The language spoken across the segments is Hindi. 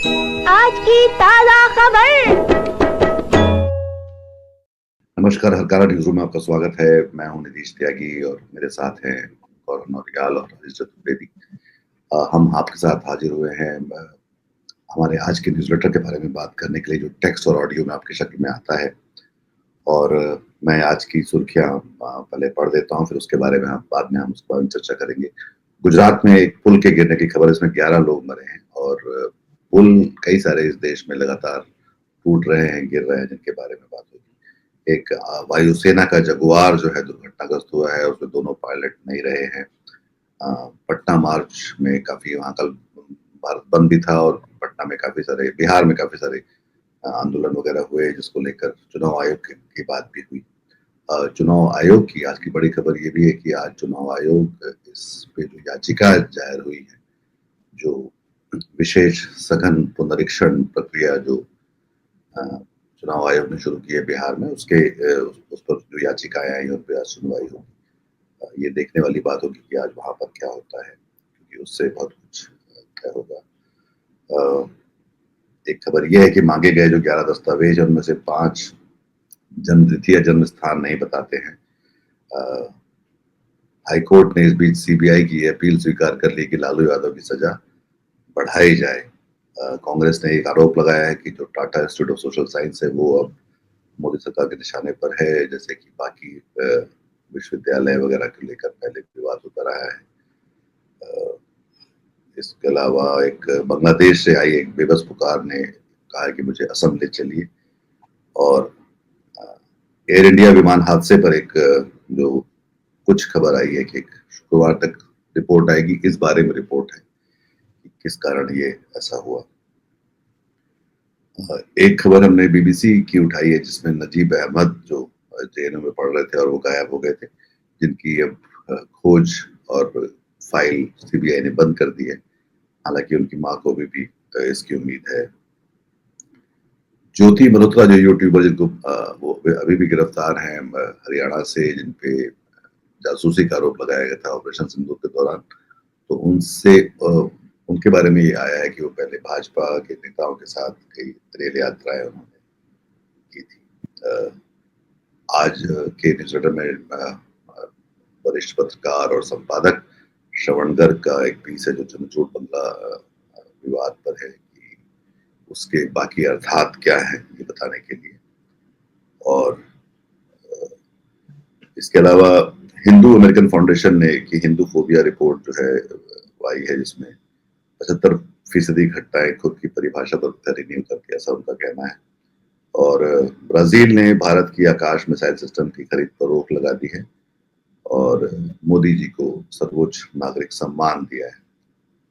आज की ताजा खबर। नमस्कार, हरकारा न्यूज़ रूम में आपका स्वागत है। मैं हूं नितीश त्यागी और मेरे साथ हैं गौरव नौटियाल और हरीश चतुर्वेदी। हम आपके साथ हाजिर हुए हैं हमारे आज के न्यूज़लेटर के बारे में बात करने के लिए, जो टेक्स्ट और ऑडियो में आपकी शक्ल में आता है। और मैं आज की सुर्खियां पहले पढ़ देता हूं, फिर उसके बारे में हम बाद में उसके बारे में चर्चा करेंगे। गुजरात में एक पुल के गिरने की खबर, इसमें 11 लोग मरे हैं और पुल कई सारे इस देश में लगातार टूट रहे हैं, गिर रहे हैं, जिनके बारे में बात होगी। एक वायुसेना का जगुआर जो है दुर्घटनाग्रस्त हुआ है, उसमें दोनों पायलट नहीं रहे हैं। पटना मार्च में काफी, वहां कल भारत बंद भी था और पटना में काफी सारे, बिहार में काफी सारे आंदोलन वगैरह हुए, जिसको लेकर चुनाव आयोग की बात भी हुई। चुनाव आयोग की आज की बड़ी खबर ये भी है कि आज चुनाव आयोग इस पे जो याचिका दायर हुई है, जो विशेष सघन पुनरीक्षण प्रक्रिया जो चुनाव आयोग ने शुरू की है बिहार में, उस पर जो याचिकाएं आई उन पर आज सुनवाई होगी। ये देखने वाली बात होगी कि आज वहां पर क्या होता है, क्योंकि उससे बहुत कुछ तय होगा। एक खबर यह है कि मांगे गए जो 11 दस्तावेज है, उनमें से 5 जन्म तिथि या जन्म स्थान नहीं बताते हैं। हाईकोर्ट ने इस बीच सीबीआई की अपील स्वीकार कर ली कि लालू यादव की सजा बढ़ाई जाए। कांग्रेस ने एक आरोप लगाया है कि जो Tata institute of social science है, वो अब मोदी सरकार के निशाने पर है, जैसे कि बाकी विश्वविद्यालय वगैरह को लेकर पहले विवाद होता रहा है। इसके अलावा एक बांग्लादेश से आई एक बेबस पुकार ने कहा है कि मुझे असम ले चलिए। और एयर इंडिया विमान हादसे पर एक जो कुछ खबर आई है कि शुक्रवार तक रिपोर्ट आएगी, इस बारे में रिपोर्ट है कि किस कारण ये ऐसा हुआ। एक खबर हमने बीबीसी की उठाई है, जिसमें नजीब अहमद जो जेएनयू में पढ़ रहे थे और वो गायब हो गए थे, जिनकी अब खोज और फाइल सीबीआई ने बंद कर दी है। हालांकि उनकी मां को भी इसकी उम्मीद है। ज्योति मल्होत्रा जो यूट्यूबर, जिनको वो अभी भी गिरफ्तार हैं हरियाणा से, जिनपे जासूसी का आरोप लगाया गया था ऑपरेशन सिंदूर के दौरान, तो उनके बारे में ये आया है कि वो पहले भाजपा के नेताओं के साथ कई रेल यात्राएं उन्होंने की थी। आज के न्यूज़लेटर में वरिष्ठ पत्रकार और संपादक श्रवण गर्ग का एक पीस है, जो चंद्रचूड़ बंगला विवाद पर है, कि उसके बाकी अर्थात क्या है, ये बताने के लिए। और इसके अलावा हिंदू अमेरिकन फाउंडेशन ने की हिंदू फोबिया रिपोर्ट जो है वो आई है, जिसमें 75% घटनाएं खुद की परिभाषा पर रिन्यू करके, ऐसा उनका कहना है। और ब्राजील ने भारत की आकाश मिसाइल सिस्टम की खरीद पर रोक लगा दी है और मोदी जी को सर्वोच्च नागरिक सम्मान दिया है।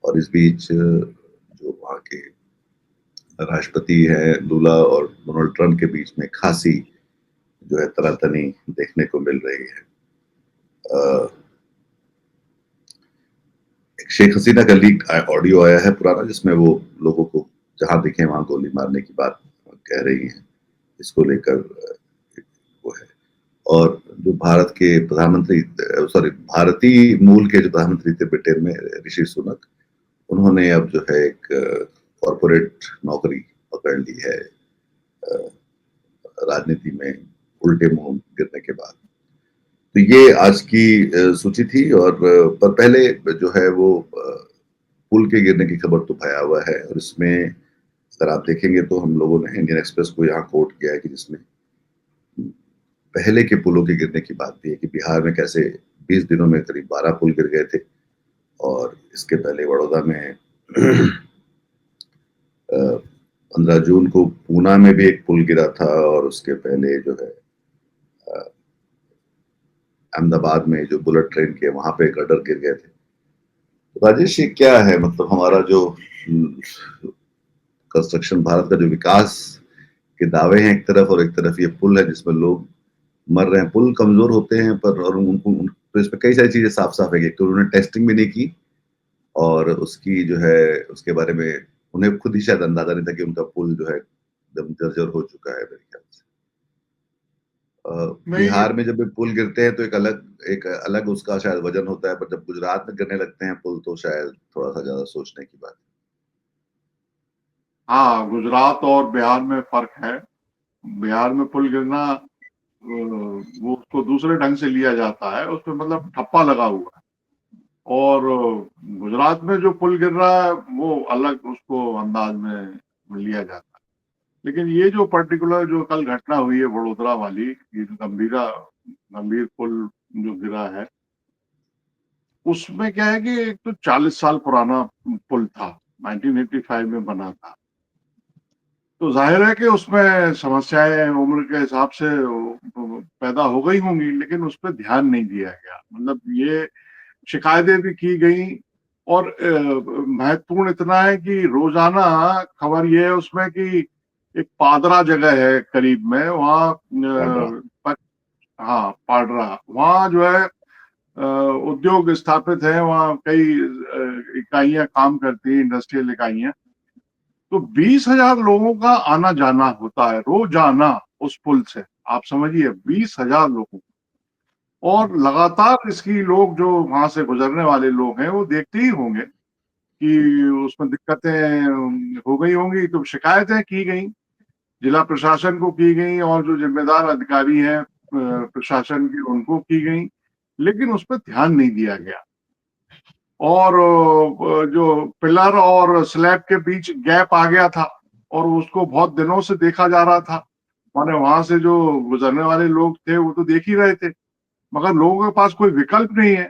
और इस बीच जो वहाँ के राष्ट्रपति है लूला और डोनाल्ड ट्रंप के बीच में खासी जो है तनातनी देखने को मिल रही है। एक शेख हसीना का लीक ऑडियो आया है पुराना, जिसमें वो लोगों को जहां दिखे वहां गोली मारने की बात कह रही हैं। इसको लेकर वो है। और जो भारत के प्रधानमंत्री, सॉरी, भारतीय मूल के जो प्रधानमंत्री थे ब्रिटेन में, ऋषि सुनक, उन्होंने अब जो है एक कॉरपोरेट नौकरी पकड़ ली है राजनीति में उल्टे मुंह गिरने के बाद। तो ये आज की सूची थी। और पर पहले जो है वो पुल के गिरने की खबर तो भया हुआ है, और इसमें अगर आप देखेंगे तो हम लोगों ने इंडियन एक्सप्रेस को यहाँ कोट किया है कि जिसमें पहले के पुलों के गिरने की बात भी है, कि बिहार में कैसे 20 दिनों में करीब 12 पुल गिर गए थे। और इसके पहले बड़ौदा में 15 जून को पूना में भी एक पुल गिरा था, और उसके पहले जो है अहमदाबाद में जो बुलेट ट्रेन के वहां पे गर्डर गिर गए थे। तो राजेश, ये क्या है, मतलब हमारा जो कंस्ट्रक्शन, भारत का जो विकास के दावे हैं एक तरफ, और एक तरफ ये पुल है जिसमें लोग मर रहे हैं। पुल कमजोर होते हैं, पर और उनको तो इसमें कई सारी चीजें साफ साफ है कि तो उन्होंने टेस्टिंग भी नहीं की, और उसकी जो है उसके बारे में उन्हें खुद ही शायद अंदाजा नहीं था कि उनका पुल जो है एकदम जर्जर हो चुका है, मेरे ख्याल से। नहीं, बिहार में जब भी पुल गिरते हैं तो एक अलग उसका शायद वजन होता है, पर जब गुजरात में गिरने लगते हैं पुल, तो शायद थोड़ा सा ज्यादा सोचने की बात हाँ, गुजरात और बिहार में फर्क है। बिहार में पुल गिरना वो उसको दूसरे ढंग से लिया जाता है, उसमें मतलब ठप्पा लगा हुआ है। और गुजरात में जो पुल गिर रहा है वो अलग उसको अंदाज में लिया जाता है। लेकिन ये जो पर्टिकुलर जो कल घटना हुई है वडोदरा वाली, ये जो गंभीर पुल जो गिरा है, उसमें क्या है कि एक तो 40 साल पुराना पुल था, 1985 में बना था। तो जाहिर है कि उसमें समस्याएं उम्र के हिसाब से पैदा हो गई होंगी, लेकिन उस पर ध्यान नहीं दिया गया। मतलब ये शिकायतें भी की गई। और महत्वपूर्ण इतना है कि रोजाना खबर ये है उसमें कि एक पादरा जगह है करीब में, वहाँ पांड्रा। हाँ, पाडरा, वहाँ जो है उद्योग स्थापित है, वहाँ कई इकाइयां काम करती हैं, इंडस्ट्रियल इकाइयां। तो 20,000 लोगों का आना जाना होता है रोजाना उस पुल से। आप समझिए, 20,000 लोगों। और लगातार इसकी लोग जो वहां से गुजरने वाले लोग हैं वो देखते ही होंगे कि उसमें दिक्कतें हो गई होंगी, तो शिकायतें की गई, जिला प्रशासन को की गई, और जो जिम्मेदार अधिकारी हैं प्रशासन के, उनको की गई। लेकिन उस पर ध्यान नहीं दिया गया। और जो पिलर और स्लैब के बीच गैप आ गया था, और उसको बहुत दिनों से देखा जा रहा था। माने वहां से जो गुजरने वाले लोग थे वो तो देख ही रहे थे, मगर लोगों के पास कोई विकल्प नहीं है,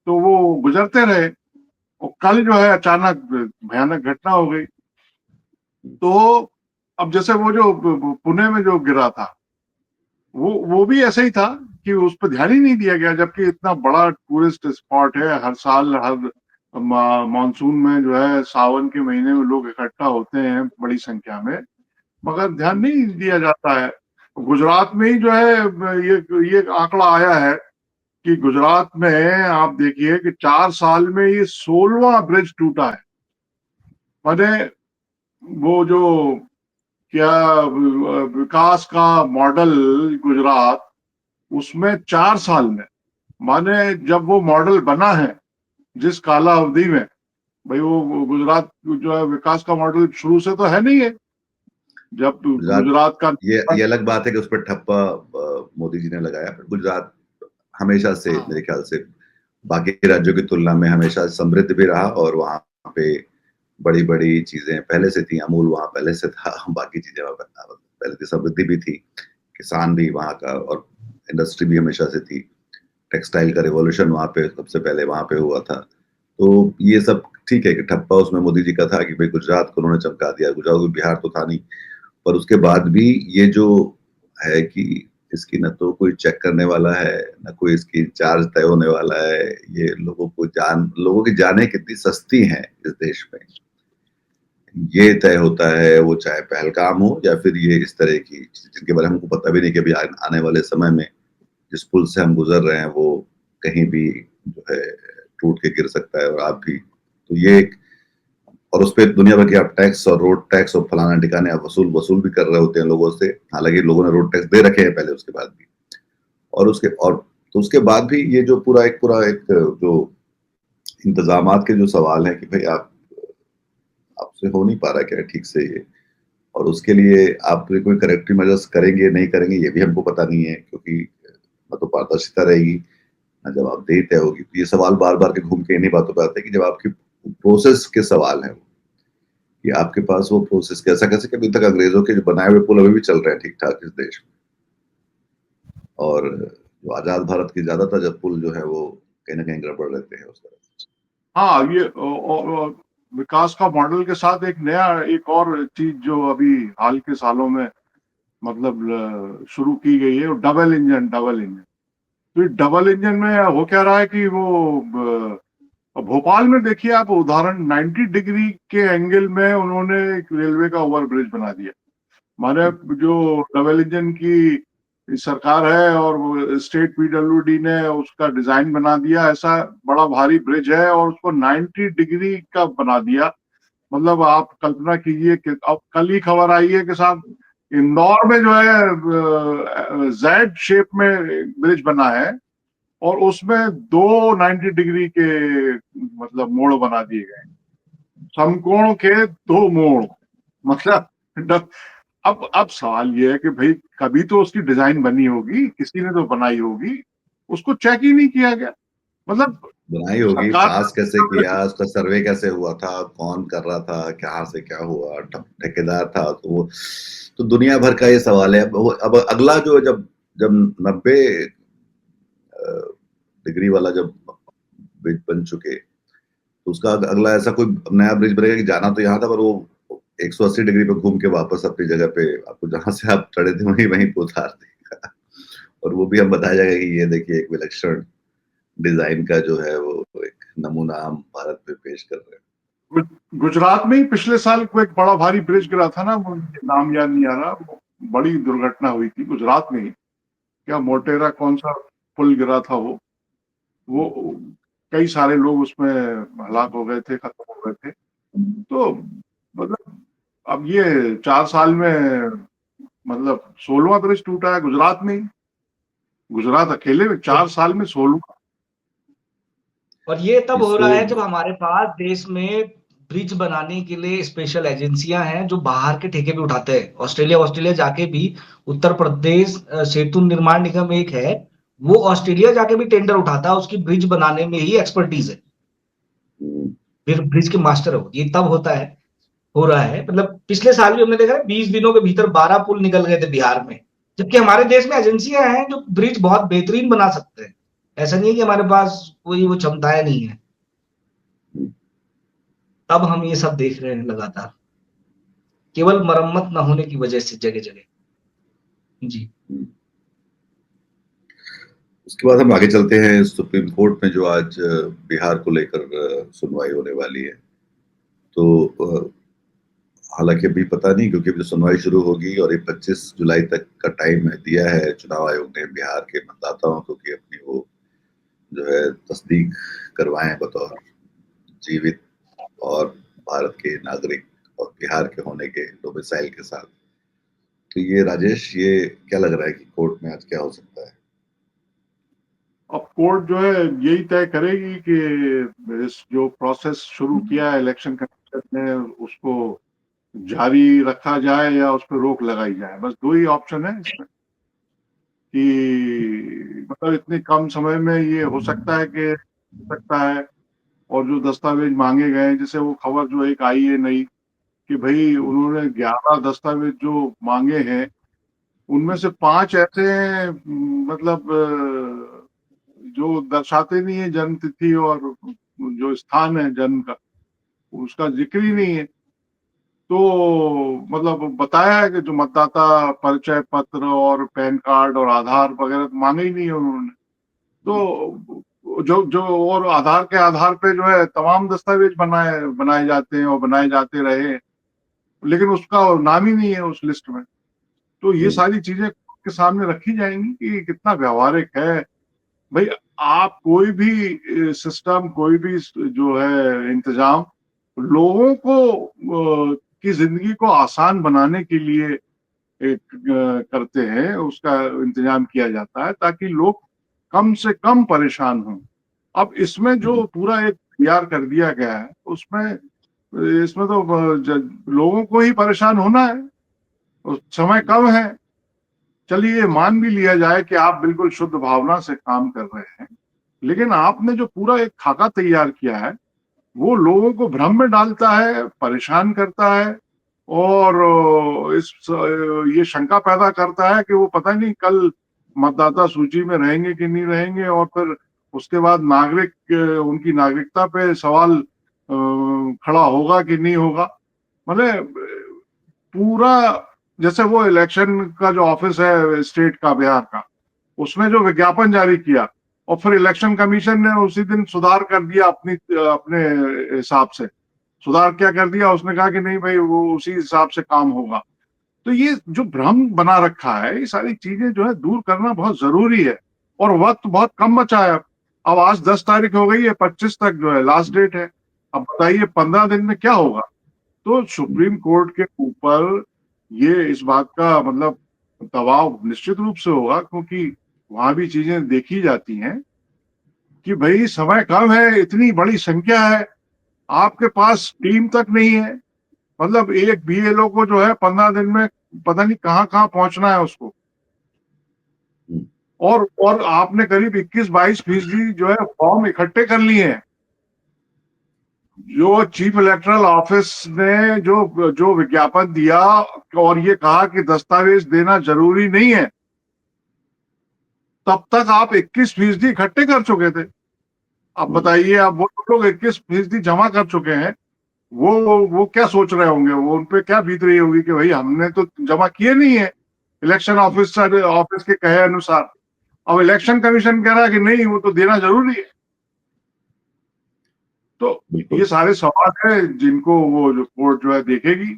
तो वो गुजरते रहे। और कल जो है अचानक भयानक घटना हो गई। तो अब जैसे वो जो पुणे में जो गिरा था, वो भी ऐसा ही था कि उस पर ध्यान ही नहीं दिया गया, जबकि इतना बड़ा टूरिस्ट स्पॉट है। हर साल, हर मानसून में जो है, सावन के महीने में लोग इकट्ठा होते हैं बड़ी संख्या में, मगर ध्यान नहीं दिया जाता है। गुजरात में ही जो है ये आंकड़ा आया है कि गुजरात में आप देखिए कि 4 साल में ये 16वां ब्रिज टूटा है। माने वो जो क्या विकास का मॉडल गुजरात, उसमें 4 साल में, माने जब वो मॉडल बना है जिस काला अवधि में, भाई वो गुजरात जो है विकास का मॉडल शुरू से तो है नहीं है। जब गुजरात, गुजरात का ये अलग बात है कि उस पर ठप्पा मोदी जी ने लगाया, पर गुजरात हमेशा से हाँ, मेरे ख्याल से बाकी राज्यों की तुलना में हमेशा समृद्ध भी रहा, और वहाँ पे बड़ी बड़ी चीजें पहले से थी। अमूल वहाँ पहले से था, बाकी चीजें वहाँ पहले से समृद्धि भी थी, किसान भी वहाँ का, और इंडस्ट्री भी हमेशा से थी। टेक्सटाइल का रिवॉल्यूशन वहाँ पे सबसे पहले वहाँ पे हुआ था। तो ये सब ठीक है कि ठप्पा उसमें मोदी जी का था कि भाई गुजरात को उन्होंने चमका दिया, गुजरात को, बिहार तो था नहीं। पर उसके बाद भी ये जो है कि इसकी न तो कोई चेक करने वाला है, न कोई इसकी चार्ज तय होने वाला है। ये लोगों की जानें कितनी सस्ती हैं इस देश में, ये तय होता है। वो चाहे पहलगाम हो या फिर ये इस तरह की, जिनके बारे में हमको पता भी नहीं कि अभी आने वाले समय में जिस पुल से हम गुजर रहे हैं वो कहीं भी जो है टूट के गिर सकता है, और आप भी। तो ये एक, और उस पर दुनिया भर के आप टैक्स और रोड टैक्स और फलाना ठिकाने आप वसूल भी कर रहे होते हैं लोगों से। हालांकि लोगों ने रोड टैक्स दे रखे हैं पहले, उसके बाद भी, और तो उसके बाद भी ये जो पूरा एक जो इंतजामात के जो सवाल है कि भाई आपसे हो नहीं पा रहा क्या ठीक से ये, और उसके लिए आप कोई करेक्टिव मेजर्स करेंगे नहीं करेंगे ये भी हमको पता नहीं है, क्योंकि न तो पारदर्शिता रहेगी, न जवाबदेही तय होगी। तो ये सवाल बार बार के घूम के इन्हीं बातों पर आते हैं कि जब आपकी प्रोसेस के सवाल है कि आपके पास वो प्रोसेस कैसा कैसे, कि अभी तक अंग्रेजों के जो बनाए हुए पुल अभी भी चल रहे हैं ठीक ठाक इस देश में। और जो आजाद भारत की ज्यादातर जब पुल जो है वो कहीं ना कहीं गड़बड़ रहते हैं उस तरह से। हाँ, ये विकास का मॉडल के साथ एक और चीज जो अभी हाल के सालों में मतलब शुरू की गई है, वो डबल इंजन। तो ये डबल इंजन में हो क्या रहा है कि वो भोपाल में देखिए आप उदाहरण, 90 डिग्री के एंगल में उन्होंने एक रेलवे का ओवर ब्रिज बना दिया। माने जो डबल इंजन की सरकार है और वो स्टेट पीडब्ल्यूडी ने उसका डिजाइन बना दिया, ऐसा बड़ा भारी ब्रिज है और उसको 90 डिग्री का बना दिया। मतलब आप कल्पना कीजिए कि अब कल ही खबर आई है कि साहब इंदौर में जो है जेड शेप में ब्रिज बना है, और उसमें दो 90 डिग्री के मतलब मोड़ बना दिए गए, समकोण के दो मोड़। मतलब अब सवाल ये है कि भाई कभी तो उसकी डिजाइन बनी होगी, किसी ने तो बनाई होगी, उसको चेक ही नहीं किया गया। मतलब बनाई होगी, सरकार पास कैसे किया, उसका सर्वे कैसे हुआ था, कौन कर रहा था, कहाँ से क्या हुआ, ठेकेदार था, तो वो तो दुनिया भर का ये सवाल है। अब अगला जो जब जब 90 डिग्री वाला जब ब्रिज बन चुके, तो उसका अगला ऐसा कोई नया ब्रिज बनेगा कि जाना तो यहाँ था, पर वो 180 डिग्री पे घूम के वापस अपनी जगह पे आपको जहां से आप चढ़े थे वहीं वहीं पे उतार देगा। और वो भी हम बताया जाएगा कि ये देखिए एक विलक्षण डिजाइन का जो है वो एक नमूना हम भारत में पेश कर रहे हैं। गुजरात में ही पिछले साल को एक बड़ा भारी ब्रिज गिरा था ना, मुझे नाम याद नहीं आ रहा, वो बड़ी दुर्घटना हुई थी गुजरात में ही। क्या मोटेरा कौन सा पुल गिरा था वो कई सारे लोग उसमें हलाक हो गए थे, खत्म हो गए थे। तो मतलब अब ये 4 साल में मतलब 16वां ब्रिज टूटा है गुजरात में ही। गुजरात अकेले में 4 साल में 16। और ये तब हो इसको रहा है जब हमारे पास देश में ब्रिज बनाने के लिए स्पेशल एजेंसियां हैं जो बाहर के ठेके भी उठाते हैं। ऑस्ट्रेलिया ऑस्ट्रेलिया जाके भी उत्तर प्रदेश सेतु निर्माण निगम एक है, वो ऑस्ट्रेलिया जाके भी टेंडर उठाता है, उसकी ब्रिज बनाने में ही एक्सपर्टीज है, फिर ब्रिज के मास्टर हो। ये तब होता है, हो रहा है। मतलब पिछले साल भी हमने देखा है 20 दिनों के भीतर 12 पुल निकल गए थे बिहार में, जबकि हमारे देश में एजेंसियां हैं जो ब्रिज बहुत बेहतरीन बना सकते हैं। ऐसा नहीं है कि हमारे पास कोई वो क्षमताएं नहीं है। तब हम ये सब देख रहे हैं लगातार, केवल मरम्मत न होने की वजह से जगह जगह। जी। उसके बाद हम आगे चलते हैं सुप्रीम कोर्ट में, जो आज बिहार को लेकर सुनवाई होने वाली है। तो हालांकि अभी पता नहीं, क्योंकि अभी सुनवाई शुरू होगी और ये 25 जुलाई तक का टाइम दिया है चुनाव आयोग ने बिहार के मतदाताओं को कि अपनी वो जो है तस्दीक करवाएं बतौर जीवित और भारत के नागरिक और बिहार के होने के डोमिसाइल के साथ। तो ये राजेश, ये क्या लग रहा है कि कोर्ट में आज क्या हो सकता है? अब कोर्ट जो है यही तय करेगी कि इस जो प्रोसेस शुरू किया है इलेक्शन कमीशन ने उसको जारी रखा जाए या उस पर रोक लगाई जाए। बस दो ही ऑप्शन है इसमें कि मतलब इतने कम समय में ये हो सकता है कि हो सकता है। और जो दस्तावेज मांगे गए हैं, जैसे वो खबर जो एक आई है नई कि भाई उन्होंने 11 दस्तावेज जो मांगे हैं उनमें से 5 ऐसे हैं मतलब जो दर्शाते नहीं है जन्म तिथि और जो स्थान है जन्म का उसका जिक्र ही नहीं है। तो मतलब बताया है कि जो मतदाता परिचय पत्र और पैन कार्ड और आधार वगैरह तो मांगे ही नहीं है उन्होंने। तो जो जो और आधार के आधार पे जो है तमाम दस्तावेज बनाए बनाए जाते हैं और बनाए जाते रहे, लेकिन उसका नाम ही नहीं है उस लिस्ट में। तो ये सारी चीजें के सामने रखी जाएंगी कि कितना व्यावहारिक है। भाई आप कोई भी सिस्टम, कोई भी जो है इंतजाम लोगों को की जिंदगी को आसान बनाने के लिए एक करते हैं, उसका इंतजाम किया जाता है ताकि लोग कम से कम परेशान हों। अब इसमें जो पूरा एक तैयार कर दिया गया है उसमें इसमें तो लोगों को ही परेशान होना है, समय कम है। चलिए मान भी लिया जाए कि आप बिल्कुल शुद्ध भावना से काम कर रहे हैं, लेकिन आपने जो पूरा एक खाका तैयार किया है वो लोगों को भ्रम में डालता है, परेशान करता है और ये शंका पैदा करता है कि वो पता नहीं कल मतदाता सूची में रहेंगे कि नहीं रहेंगे, और फिर उसके बाद उनकी नागरिकता पे सवाल खड़ा होगा कि नहीं होगा। मतलब पूरा जैसे वो इलेक्शन का जो ऑफिस है स्टेट का बिहार का, उसने जो विज्ञापन जारी किया और फिर इलेक्शन कमीशन ने उसी दिन सुधार कर दिया अपने हिसाब से। सुधार क्या कर दिया, उसने कहा कि नहीं भाई वो उसी हिसाब से काम होगा। तो ये जो भ्रम बना रखा है, ये सारी चीजें जो है दूर करना बहुत जरूरी है और वक्त बहुत कम बचा है। अब आज 10 तारीख हो गई है, 25 तक जो है लास्ट डेट है। अब बताइए 15 दिन में क्या होगा। तो सुप्रीम कोर्ट के ऊपर ये इस बात का मतलब दबाव निश्चित रूप से होगा, क्योंकि वहां भी चीजें देखी जाती हैं कि भाई समय कम है, इतनी बड़ी संख्या है, आपके पास टीम तक नहीं है। मतलब एक बीएलओ को जो है 15 दिन में पता नहीं कहाँ कहाँ पहुंचना है उसको। और आपने करीब 21-22% जो है फॉर्म इकट्ठे कर लिए हैं। जो चीफ इलेक्टोरल ऑफिस ने जो विज्ञापन दिया और ये कहा कि दस्तावेज देना जरूरी नहीं है, तब तक आप 21% इकट्ठे कर चुके थे। अब बताइए, आप वो लोग 21% जमा कर चुके हैं, वो क्या सोच रहे होंगे, वो उनपे क्या बीत रही होगी कि भाई हमने तो जमा किए नहीं है इलेक्शन ऑफिस के कहे अनुसार। अब इलेक्शन कमीशन कह रहा है कि नहीं, वो तो देना जरूरी है। तो ये सारे सवाल है जिनको वो जो कोर्ट जो है देखेगी,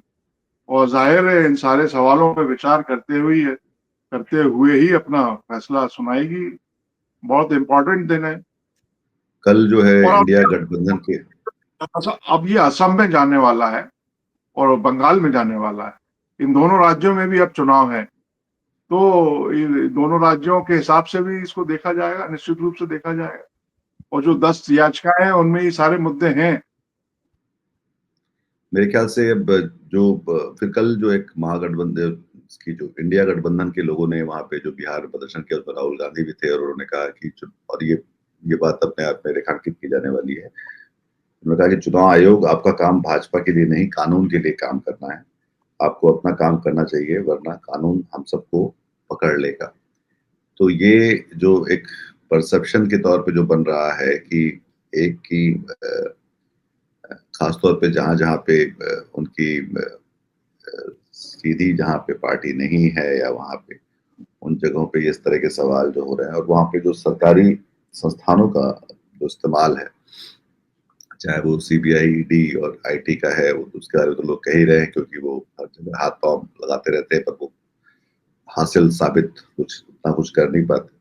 और जाहिर है इन सारे सवालों पर विचार करते हुए ही अपना फैसला सुनाएगी। बहुत इंपॉर्टेंट दिन है। कल जो है और इंडिया गठबंधन के अब ये असम में जाने वाला है और बंगाल में जाने वाला है। इन दोनों राज्यों में भी अब चुनाव है, तो इन दोनों राज्यों के हिसाब से भी इसको देखा जाएगा, निश्चित रूप से देखा जाएगा। और जो 10 याचिकाएं हैं उनमें ये सारे मुद्दे हैं। मेरे ख्याल से अब फिर कल जो एक महागठबंधन की जो इंडिया गठबंधन के लोगों ने वहां पे जो बिहार में प्रदर्शन किया, उसमें राहुल गांधी भी थे, और उन्होंने कहा कि और ये बात अपने आप में रेखांकित की जाने वाली है। उन्होंने कहा कि चुनाव आयोग आपका काम भाजपा के लिए नहीं, कानून के लिए काम करना है। आपको अपना काम करना चाहिए, वरना कानून हम सबको पकड़ लेगा। तो ये जो एक परसेप्शन के तौर पे जो बन रहा है कि एक की खासतौर पे जहां जहां पे उनकी सीधी जहां पे पार्टी नहीं है, या वहां पे उन जगहों पे इस तरह के सवाल जो हो रहे हैं, और वहां पे जो सरकारी संस्थानों का जो इस्तेमाल है, चाहे वो सीबीआई, ईडी और आईटी का है, वो उसके बारे में तो लोग कह ही रहे हैं, क्योंकि वो हर जगह हाथ पांव लगाते रहते हैं, पर वो हासिल साबित उतना कुछ कर नहीं पाते।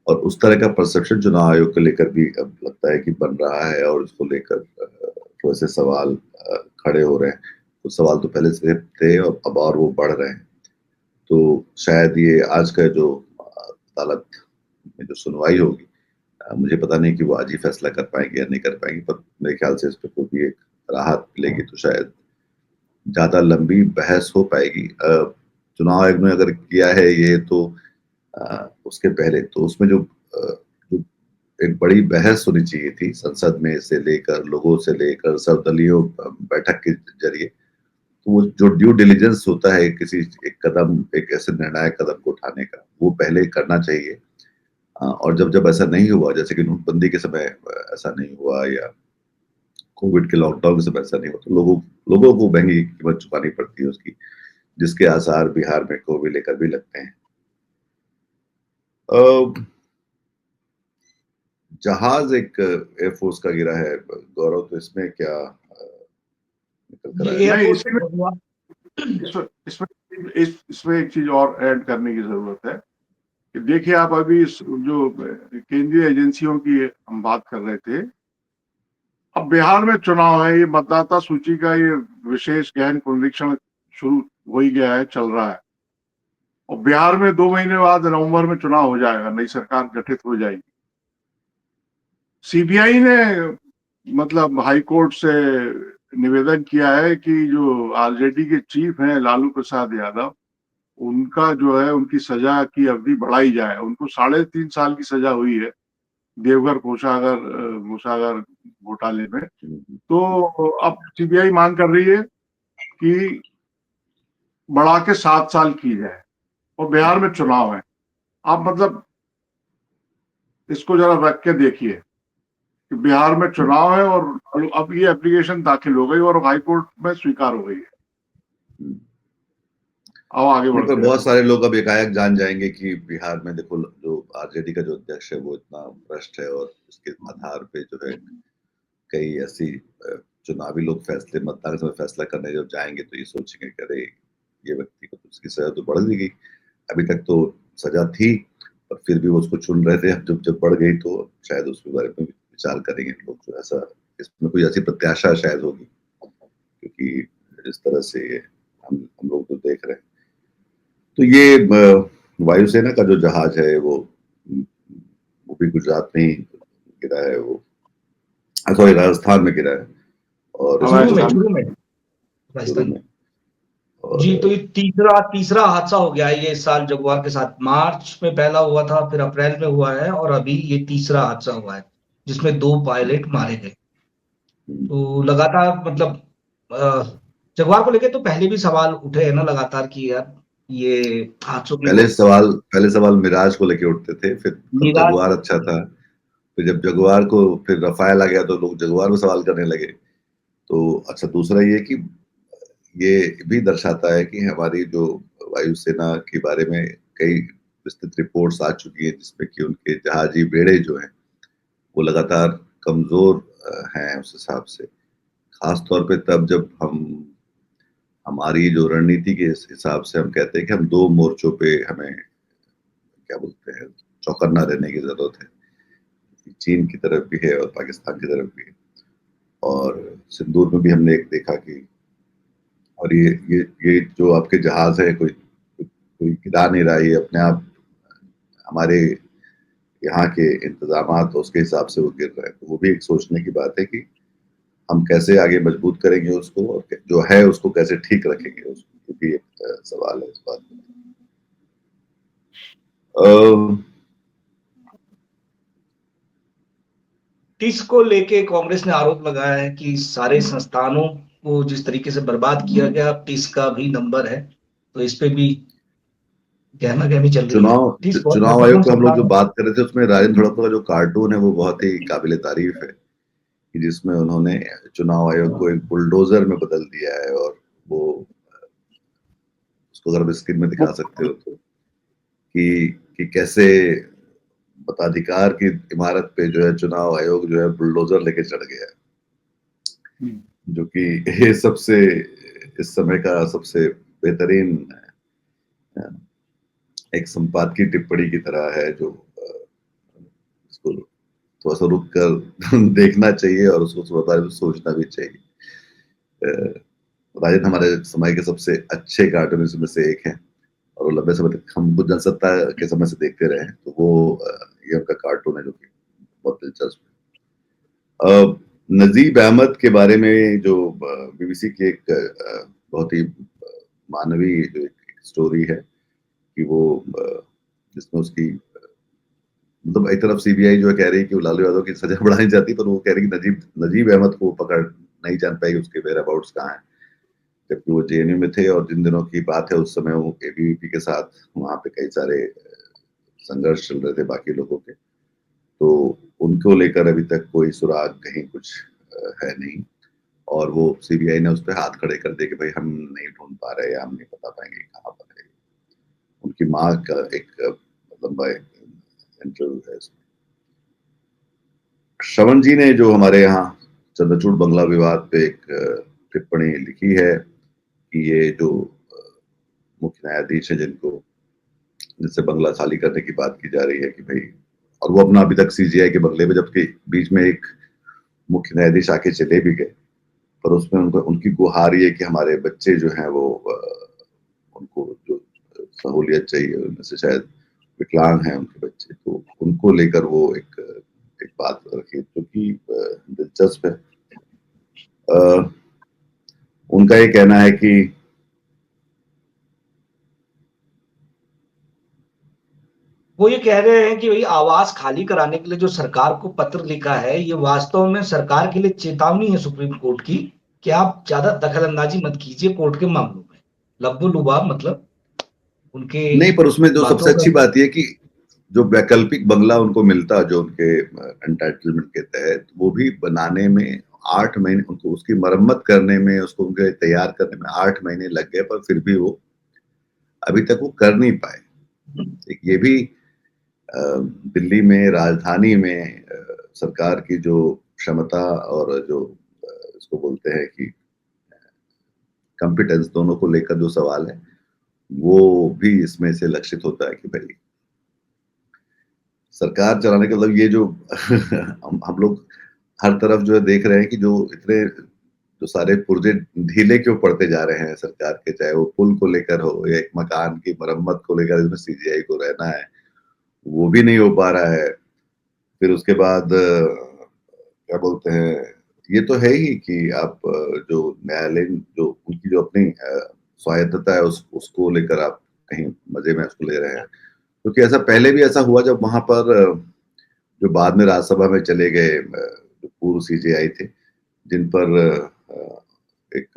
और उस तरह का परसेप्शन चुनाव आयोग को लेकर भी अब लगता है कि बन रहा है, और उसको लेकर थोड़े से सवाल खड़े हो रहे हैं। कुछ सवाल तो पहले से थे और अब और वो बढ़ रहे हैं। तो शायद ये आज का जो अदालत में जो सुनवाई होगी, मुझे पता नहीं कि वो आज ही फैसला कर पाएंगे या नहीं कर पाएंगे, पर मेरे ख्याल से इस पर कोई भी एक राहत मिलेगी तो शायद ज्यादा लंबी बहस हो पाएगी। चुनाव आयोग ने अगर किया है ये, तो उसके पहले तो उसमें जो एक बड़ी बहस होनी चाहिए थी संसद में, से लेकर लोगों से लेकर सर्वदलीय बैठक के जरिए। तो वो जो ड्यू डिलिजेंस होता है किसी एक ऐसे निर्णायक कदम को उठाने का, वो पहले करना चाहिए। और जब ऐसा नहीं हुआ, जैसे कि नोटबंदी के समय ऐसा नहीं हुआ, या कोविड के लॉकडाउन के समय ऐसा नहीं हुआ, तो लोगों को महंगी कीमत चुकानी पड़ती है उसकी, जिसके आसार बिहार में को भी लेकर भी लगते हैं। जहाज एक एयरफोर्स का गिरा है गौरव, तो इसमें क्या निकल कर आया? इसमें एक चीज और ऐड करने की जरूरत है कि देखिए, आप अभी जो केंद्रीय एजेंसियों की हम बात कर रहे थे, अब बिहार में चुनाव है, ये मतदाता सूची का ये विशेष गहन पुनरीक्षण शुरू हो ही गया है, चल रहा है। और बिहार में 2 महीने बाद नवंबर में चुनाव हो जाएगा, नई सरकार गठित हो जाएगी। सीबीआई ने मतलब हाई कोर्ट से निवेदन किया है कि जो आरजेडी के चीफ हैं लालू प्रसाद यादव, उनका जो है उनकी सजा की अवधि बढ़ाई जाए। उनको 3.5 साल की सजा हुई है देवघर कोषागार घोटाले में। तो अब सीबीआई मांग कर रही है कि बढ़ा के 7 साल की जाए, और बिहार में चुनाव है। आप मतलब इसको जरा रख के देखिए कि बिहार में चुनाव है और अब ये एप्लीकेशन दाखिल हो गई और हाई कोर्ट में स्वीकार हो गई है। अब आगे बढ़ते हैं। बहुत सारे लोग अब एकाएक जान जाएंगे कि बिहार में देखो, जो आरजेडी का जो अध्यक्ष है वो इतना भ्रष्ट है, और उसके आधार पे जो है कई ऐसी चुनावी लोग मतदान समय फैसला करने जब जाएंगे तो ये सोचेंगे कि अरे ये व्यक्ति को तो उसकी सजा तो बढ़ दी गई, अभी तक तो सजा थी और फिर भी वो उसको चुन रहे थे, अब जब बढ़ गई तो शायद उसके बारे में विचार करेंगे लोग। जो ऐसा इसमें कोई ऐसी प्रत्याशा शायद होगी, क्योंकि जिस तरह से हम लोग तो देख रहे हैं। तो ये वायुसेना का जो जहाज है वो भी गुजरात में ही गिरा है, वो सॉरी राजस्थान में गिरा है। और शुरू राजस्थान। में। और जी, तो ये तीसरा तीसरा हादसा हो गया है ये इस साल जगुआर के साथ। मार्च में पहला हुआ था, फिर अप्रैल में हुआ है, और अभी ये तीसरा हादसा हुआ है जिसमें 2 पायलट मारे गए। तो लगातार मतलब जगुआर को लेके तो पहले भी सवाल उठे हैं ना लगातार कि यार ये हादसों की पहले सवाल मिराज को लेके उठते थे, फिर अब निराश। जगुआर अच्छा था, फिर जब जगुआर को फिर रफाल आ गया तो लोग जगुआर पे सवाल करने लगे। तो अच्छा, दूसरा ये कि ये भी दर्शाता है कि हमारी जो वायुसेना के बारे में कई विस्तृत रिपोर्ट्स आ चुकी है जिसमें कि उनके जहाजी बेड़े जो हैं वो लगातार कमजोर हैं उस हिसाब से। खास तौर पे तब जब हमारी जो रणनीति के हिसाब से हम कहते हैं कि हम 2 मोर्चों पे हमें क्या बोलते हैं चौकन्ना रहने की जरूरत है। चीन की तरफ भी है और पाकिस्तान की तरफ भी है। और सिंदूर में भी हमने एक देखा कि और ये जो आपके जहाज है कोई कोई गिरा नहीं रहा है, ये अपने आप हमारे यहाँ के इंतजामात उसके हिसाब से वो गिर रहा है। तो वो भी एक सोचने की बात है कि हम कैसे आगे मजबूत करेंगे उसको और जो है उसको कैसे ठीक रखेंगे उसको, ये भी एक सवाल है इस बात में। टिस को लेके कांग्रेस ने आरोप लगाया है कि सारे संस्थानों को जिस तरीके से बर्बाद किया गया, टिस का भी नंबर है। तो इस पे भी गहमा गहमी चल रही है। टिस बहुत चुनाव आयोग महत्वपूर्ण का हम लोग जो संस्थान है। बात कर रहे थे उसमें राजेंद्र हड़प्पा का जो कार्टून है वो बहुत ही काबिले तारीफ है कि जिसमें उन्होंने चुनाव आयोग को एक बुलडोजर में बदल दिया है। और वो उसको अगर आप स्क्रीन में दिखा सकते हो तो कि कैसे मताधिकार की इमारत पे जो है चुनाव आयोग जो है बुलडोजर लेके चढ़ गया है, जो कि ये सबसे इस समय का सबसे बेहतरीन एक संपादकीय टिप्पणी की तरह है जो इसको थोड़ा सा रुक कर देखना चाहिए और उसको थोड़ा सोचना भी चाहिए। राजद हमारे समय के सबसे अच्छे कार्टूनिस्ट में से एक है और वो लंबे समय तक हम खुद जनसत्ता के समय से देखते रहे हैं। तो वो ये उनका कार्टून है जो कि बहुत दिलचस्प है। नजीब अहमद के बारे में जो बीबीसी की एक बहुत ही मानवीय जो एक स्टोरी है कि वो जिसमें उसकी मतलब एक तरफ सीबीआई जो है कह रही है कि वो लालू यादव की सजा बढ़ाई जाती, पर वो कह रही है कि नजीब अहमद को पकड़ नहीं जान पाएगी, उसके वेयर अबाउट्स कहाँ हैं, जबकि वो जेएनयू में थे। और जिन दिनों की बात है उस समय वो एबीवीपी के साथ वहां पे कई सारे संघर्ष चल रहे थे बाकी लोगों के। तो उनको लेकर अभी तक कोई सुराग कहीं कुछ है नहीं। और वो सीबीआई ने उस पर हाथ खड़े कर दिए कि भाई हम नहीं ढूंढ पा रहे या हम नहीं बता पाएंगे कहाँ पर है। उनकी माँ का एक लंबा इंटरव्यू है इसमें। श्रवण जी ने जो हमारे यहाँ चंद्रचूड़ बंगला विवाद पे एक टिप्पणी लिखी है कि ये जो मुख्य न्यायाधीश है जिनसे बंगला खाली करने की बात की जा रही है कि भाई, और वो अपना अभी तक सीजीआई के बंगले में, जबकि बीच में एक मुख्य न्यायाधीश आके चले भी गए, पर उसमें उनकी गुहार ये कि हमारे बच्चे जो हैं वो उनको जो सहूलियत चाहिए उनमें से शायद विकलांग हैं उनके बच्चे, तो उनको लेकर वो एक एक बात रखी जो कि दिलचस्प है। उनका ये कहना है कि वो ये कह रहे हैं कि भाई आवास खाली कराने के लिए जो सरकार को पत्र लिखा है, ये वास्तव में सरकार के लिए चेतावनी है सुप्रीम कोर्ट की कि आप ज्यादा दखल अंदाजी मत कीजिए कोर्ट के मामलों में। लब्बो लुबाब मतलब उनके नहीं, पर उसमें जो सबसे बातों अच्छी का। बात यह कि जो वैकल्पिक बंगला उनको मिलता जो उनके एंटाइटलमेंट के तहत, वो भी बनाने में 8 महीने, उनको उसकी मरम्मत करने में, उसको उनके तैयार करने में 8 महीने लग गए, पर फिर भी वो अभी तक वो कर नहीं पाए। एक ये भी दिल्ली में राजधानी में सरकार की जो क्षमता और जो इसको बोलते हैं कि कॉम्पिटेंस, दोनों को लेकर जो सवाल है वो भी इसमें से लक्षित होता है कि भाई सरकार चलाने का मतलब ये जो हम लोग हर तरफ जो है देख रहे हैं कि जो इतने जो सारे पुर्जे ढीले क्यों पड़ते जा रहे हैं सरकार के, चाहे वो पुल को लेकर हो या एक मकान की मरम्मत को लेकर इसमें सीजीआई को रहना है, वो भी नहीं हो पा रहा है। फिर उसके बाद क्या बोलते हैं, ये तो है ही कि आप जो न्यायालय जो उनकी जो अपनी स्वायत्तता है उसको लेकर आप कहीं मजे में उसको ले रहे हैं, क्योंकि ऐसा पहले भी ऐसा हुआ जब वहां पर जो बाद में राज्यसभा में चले गए जो पूर्व सीजेआई थे, जिन पर एक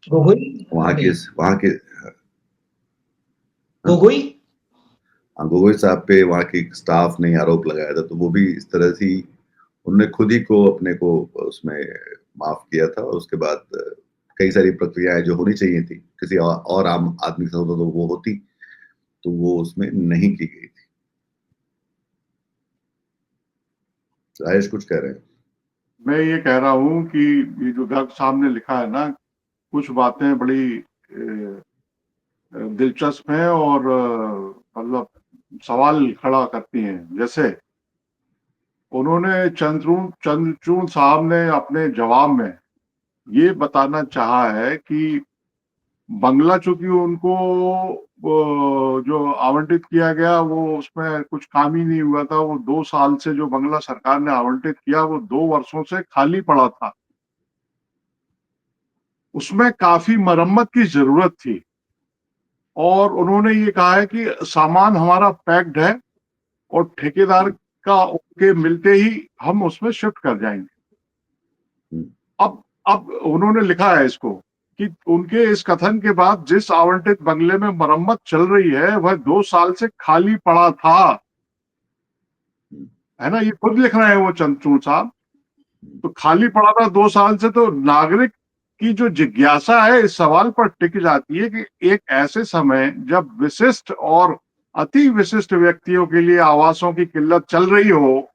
गोगोई वहां के गोगोई गोगोई साहब पे वहां के स्टाफ ने आरोप लगाया था, तो वो भी इस तरह से उन्होंने खुद ही को अपने को उसमें माफ किया था, और उसके बाद कई सारी प्रक्रियाएं जो होनी चाहिए थी किसी और आम आदमी के साथ होता तो वो होती, तो वो उसमें नहीं की गई थी। राजेश कुछ कह रहे हैं? मैं ये कह रहा हूँ कि ये जो गर्ग साहब ने लिखा है ना, कुछ बातें बड़ी दिलचस्प हैं और मतलब सवाल खड़ा करती हैं। जैसे उन्होंने चंद्रचूड़ साहब ने अपने जवाब में ये बताना चाहा है कि बंगला चूंकि उनको जो आवंटित किया गया वो उसमें कुछ काम ही नहीं हुआ था। वो 2 साल से जो बंगला सरकार ने आवंटित किया वो 2 वर्षों से खाली पड़ा था, उसमें काफी मरम्मत की जरूरत थी। और उन्होंने ये कहा है कि सामान हमारा पैक्ड है और ठेकेदार का ओके मिलते ही हम उसमें शिफ्ट कर जाएंगे। अब उन्होंने लिखा है इसको कि उनके इस कथन के बाद जिस आवंटित बंगले में मरम्मत चल रही है वह 2 साल से खाली पड़ा था, है ना, ये खुद लिख रहे हैं वो चंद्रचूड़ साहब। तो खाली पड़ा था 2 साल से, तो नागरिक की जो जिज्ञासा है इस सवाल पर टिक जाती है कि एक ऐसे समय जब विशिष्ट और अति विशिष्ट व्यक्तियों के लिए आवासों की किल्लत चल रही हो।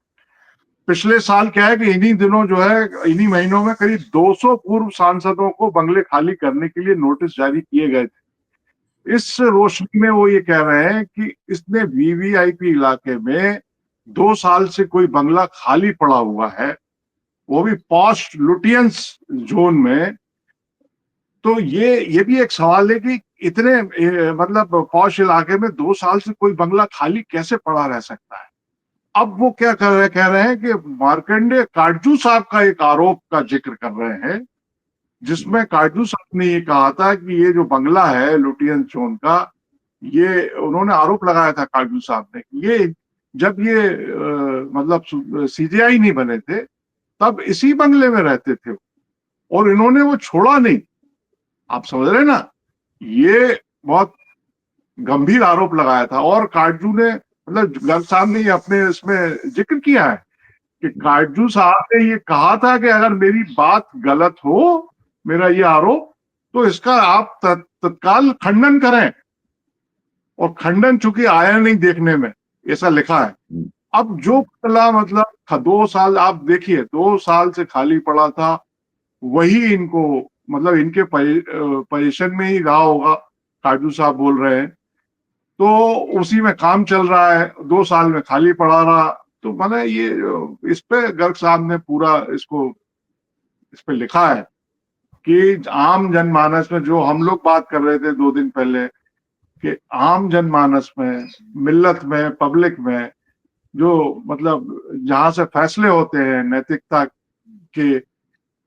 पिछले साल क्या है कि इन्हीं दिनों जो है, इन्हीं महीनों में करीब 200 पूर्व सांसदों को बंगले खाली करने के लिए नोटिस जारी किए गए थे। इस रोशनी में वो ये कह रहे हैं कि इसने वीवीआईपी इलाके में 2 साल से कोई बंगला खाली पड़ा हुआ है, वो भी पॉश लुटियंस जोन में। तो ये भी एक सवाल है कि इतने मतलब पॉश इलाके में 2 साल से कोई बंगला खाली कैसे पड़ा रह सकता है। अब वो क्या कह रहे हैं कि मार्कंडेय काटजू साहब का एक आरोप का जिक्र कर रहे हैं, जिसमें काटजू साहब ने ये कहा था कि ये जो बंगला है लुटियंस जोन का, ये उन्होंने आरोप लगाया था काटजू साहब ने, ये जब ये मतलब सीजेआई नहीं बने थे तब इसी बंगले में रहते थे और इन्होंने वो छोड़ा नहीं। आप समझ रहे हैं ना, ये बहुत गंभीर आरोप लगाया था। और काटजू ने मतलब गर्ग साहब ने अपने इसमें जिक्र किया है कि काटजू साहब ने ये कहा था कि अगर मेरी बात गलत हो, मेरा ये आरोप, तो इसका आप तत्काल खंडन करें। और खंडन चूंकि आया नहीं देखने में, ऐसा लिखा है। अब जो बंगला मतलब 2 साल आप देखिए 2 साल से खाली पड़ा था, वही इनको मतलब इनके पोजीशन में ही रहा होगा, काटजू साहब बोल रहे हैं, तो उसी में काम चल रहा है, 2 साल में खाली पड़ा रहा। तो मैंने ये इस पे गर्ग साहब ने पूरा इसको इस पे लिखा है कि आम जनमानस में जो हम लोग बात कर रहे थे 2 दिन पहले कि आम जनमानस में, मिल्लत में, पब्लिक में जो मतलब जहां से फैसले होते हैं नैतिकता के,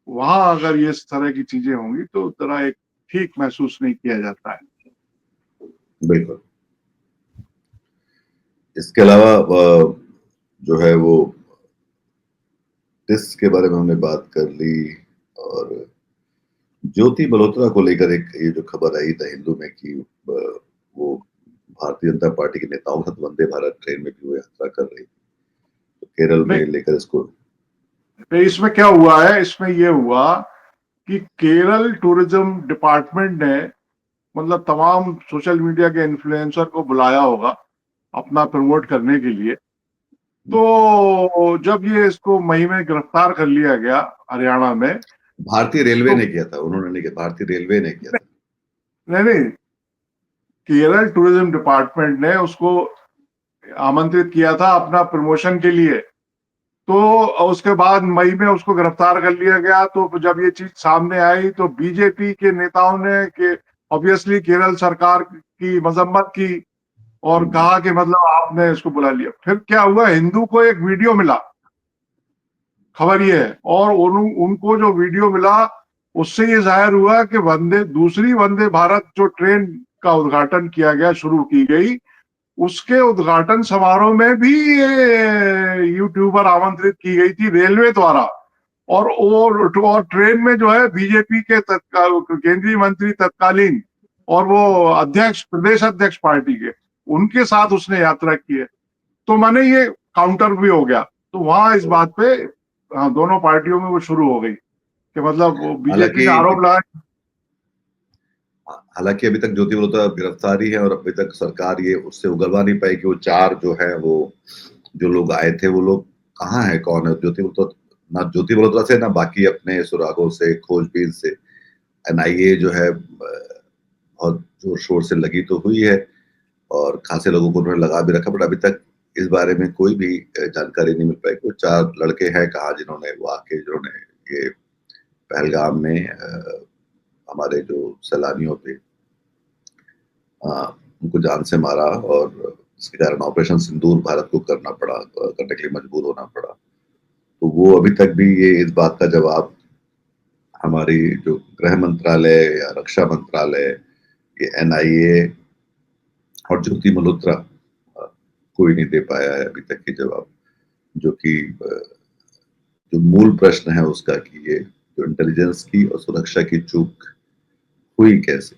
वहां अगर ये इस तरह की चीजें होंगी तो तरह एक ठीक महसूस नहीं किया जाता है। बिल्कुल। इसके अलावा जो है वो इसके बारे में हमने बात कर ली, और ज्योति मल्होत्रा को लेकर एक ये जो खबर आई द हिंदू में कि वो भारतीय जनता पार्टी के नेताओं के साथ वंदे भारत ट्रेन में भी वो यात्रा कर रही, तो केरल में लेकर इसको। तो इसमें क्या हुआ है, इसमें ये हुआ कि केरल टूरिज्म डिपार्टमेंट ने मतलब तमाम सोशल मीडिया के इन्फ्लुएंसर को बुलाया होगा अपना प्रमोट करने के लिए। तो जब ये इसको मई में गिरफ्तार कर लिया गया हरियाणा में, भारतीय रेलवे तो ने किया था, उन्होंने नहीं किया, भारतीय रेलवे ने किया था। नहीं, केरल टूरिज्म डिपार्टमेंट ने उसको आमंत्रित किया था अपना प्रमोशन के लिए। तो उसके बाद मई में उसको गिरफ्तार कर लिया गया। तो जब ये चीज सामने आई तो बीजेपी के नेताओं ने कि ऑब्वियसली केरल सरकार की मजम्मत की और कहा कि मतलब आपने इसको बुला लिया। फिर क्या हुआ, हिंदू को एक वीडियो मिला खबर ये है। और उनको जो वीडियो मिला उससे ये जाहिर हुआ कि दूसरी वंदे भारत जो ट्रेन का उद्घाटन किया गया, शुरू की गई, उसके उद्घाटन समारोह में भी ये यूट्यूबर आमंत्रित की गई थी रेलवे द्वारा। और ट्रेन में जो है बीजेपी के केंद्रीय मंत्री तत्कालीन और वो अध्यक्ष, प्रदेश अध्यक्ष पार्टी के, उनके साथ उसने यात्रा की है। तो माने ये काउंटर भी हो गया। तो वहां इस बात पे दोनों पार्टियों में वो शुरू हो गई कि मतलब बीजेपी का आरोप लगा। हालांकि अभी तक ज्योति मल्होत्रा गिरफ्तारी है और अभी तक सरकार ये उससे उगलवा नहीं पाई कि वो 4 जो है, वो जो लोग आए थे, वो लोग कहाँ है, कौन है। ज्योति मल्होत्रा से ना बाकी अपने सुरागों से, खोजबीन से एनआईए जो है बहुत जोर शोर से लगी तो हुई है और खासे लोगों को उन्होंने लगा भी रखा, बट अभी तक इस बारे में कोई भी जानकारी नहीं मिल पाई कि वो 4 लड़के हैं कहाँ जिन्होंने ये पहलगाम में हमारे जो सैलानियों थे उनको जान से मारा और इसके कारण ऑपरेशन सिंदूर भारत को करने के लिए मजबूर होना पड़ा। तो वो अभी तक भी ये इस बात का जवाब हमारी जो गृह मंत्रालय या रक्षा मंत्रालय, ये एनआईए और ज्योति मल्होत्रा कोई नहीं दे पाया है अभी तक के जवाब, जो कि जो मूल प्रश्न है उसका कि ये जो इंटेलिजेंस की और सुरक्षा की चूक हुई कैसे।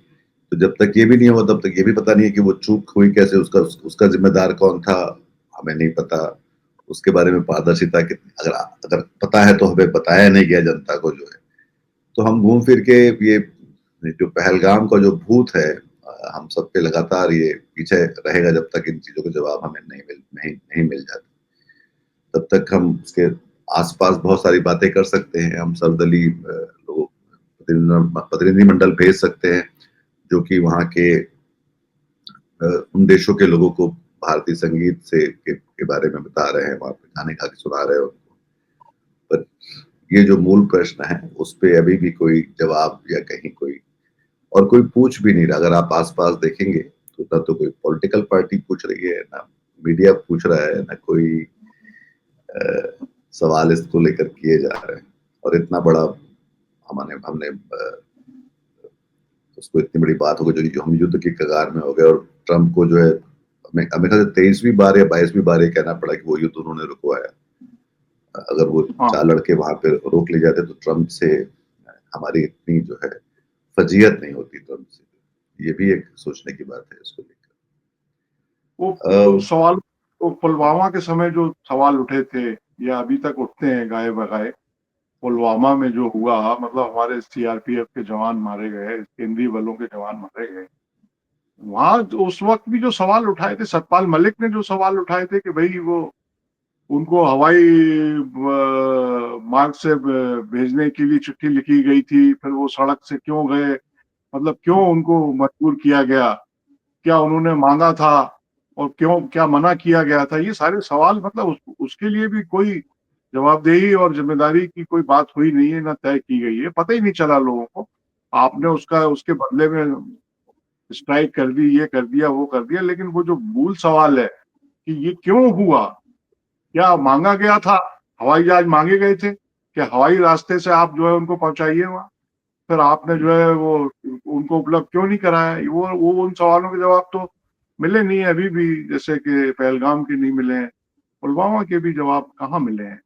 तो जब तक ये भी नहीं हुआ तब तक ये भी पता नहीं है कि वो चूक हुई कैसे, उसका जिम्मेदार कौन था, हमें नहीं पता। उसके बारे में पारदर्शिता कितनी, अगर पता है तो हमें बताया नहीं गया जनता को जो है। तो हम घूम फिर के ये जो पहलगाम का जो भूत है हम सब पे लगातार ये पीछे रहेगा जब तक इन चीजों के जवाब हमें नहीं मिल जाते। तब तक हम उसके आसपास बहुत सारी बातें कर सकते हैं, हम सर्वदलीय लोगों प्रतिनिधिमंडल भेज सकते हैं जो कि वहाँ के उन देशों के लोगों को भारतीय संगीत के बारे में बता रहे हैं, वहां पे गाने गा के सुना रहे हैं उनको। पर ये जो मूल प्रश्न है उस पे अभी भी कोई जवाब या कहीं कोई पूछ भी नहीं रहा। अगर आप आसपास देखेंगे तो ना तो कोई पॉलिटिकल पार्टी पूछ रही है, ना मीडिया पूछ रहा है, ना कोई सवाल इसको लेकर किए जा रहे हैं। और इतना बड़ा हमने उसको इतनी बड़ी बात हो गई जो हम युद्ध की कगार में हो गए और ट्रम्प को जो है हमें 23वीं बार या 22वीं बार ये कहना पड़ा कि वो युद्ध उन्होंने रुकवाया। अगर वो 4 लड़के वहां पे रोक ले जाते तो ट्रम्प से हमारी इतनी जो है फजीयत नहीं होती ट्रम्प से। ये भी एक सोचने की बात है इसको लेकर। वो सवाल तो पुलवामा के समय जो सवाल उठे थे या अभी तक उठते हैं गाये बगाए, पुलवामा में जो हुआ, मतलब हमारे सीआरपीएफ के जवान मारे गए, केंद्रीय बलों के जवान मारे गए, वहां उस वक्त भी जो सवाल उठाए थे, सतपाल मलिक ने जो सवाल उठाए थे कि भाई वो उनको हवाई मार्ग से भेजने के लिए चिट्ठी लिखी गई थी, फिर वो सड़क से क्यों गए, मतलब क्यों उनको मजबूर किया गया, क्या उन्होंने मांगा था और क्यों क्या मना किया गया था, ये सारे सवाल मतलब उसके लिए भी कोई जवाबदेही और जिम्मेदारी की कोई बात हुई नहीं है, ना तय की गई है, पता ही नहीं चला लोगों को। आपने उसके बदले में स्ट्राइक कर दी, ये कर दिया, वो कर दिया, लेकिन वो जो मूल सवाल है कि ये क्यों हुआ, क्या मांगा गया था, हवाई जहाज मांगे गए थे कि हवाई रास्ते से आप जो है उनको पहुंचाइए वहां, फिर आपने जो है वो उनको उपलब्ध क्यों नहीं कराया। वो उन सवालों के जवाब तो मिले नहीं है अभी भी, जैसे कि पहलगाम के नहीं मिले हैं, पुलवामा के भी जवाब कहाँ मिले हैं।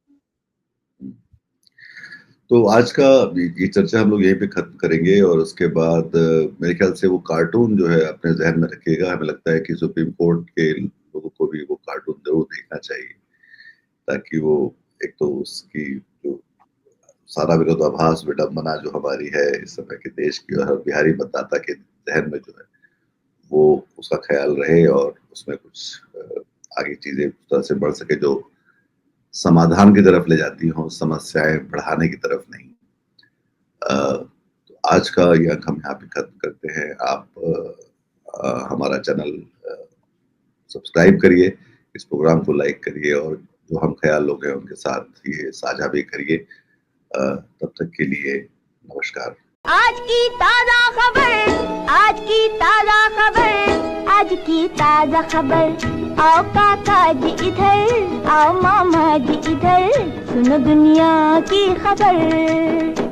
तो आज का ये चर्चा हम लोग यहीं पे खत्म करेंगे और उसके बाद मेरे ख्याल से वो कार्टून जो है अपने जहन में रखिएगा। हमें लगता है कि सुप्रीम कोर्ट के लोगों को भी वो कार्टून जरूर देखना चाहिए, ताकि वो एक तो उसकी जो सारा विरोधाभास, विडंबना जो हमारी है इस समय के देश की और हर बिहारी मतदाता के जहन में जो है वो उसका ख्याल रहे और उसमें कुछ आगे चीजें उस तरह से बढ़ सके जो समाधान की तरफ ले जाती हों, समस्याएं बढ़ाने की तरफ नहीं। तो आज का ये अंक हम यहाँ पे खत्म करते हैं। आप हमारा चैनल सब्सक्राइब करिए, इस प्रोग्राम को लाइक करिए और जो हम ख्याल लोग हैं उनके साथ ये साझा भी करिए। तब तक के लिए नमस्कार। आज की ताजा खबर, आज की ताजा खबर, आज आज की ताजा खबर। आओ काका जी इधर, आओ मामा जी इधर, सुनो दुनिया की खबर।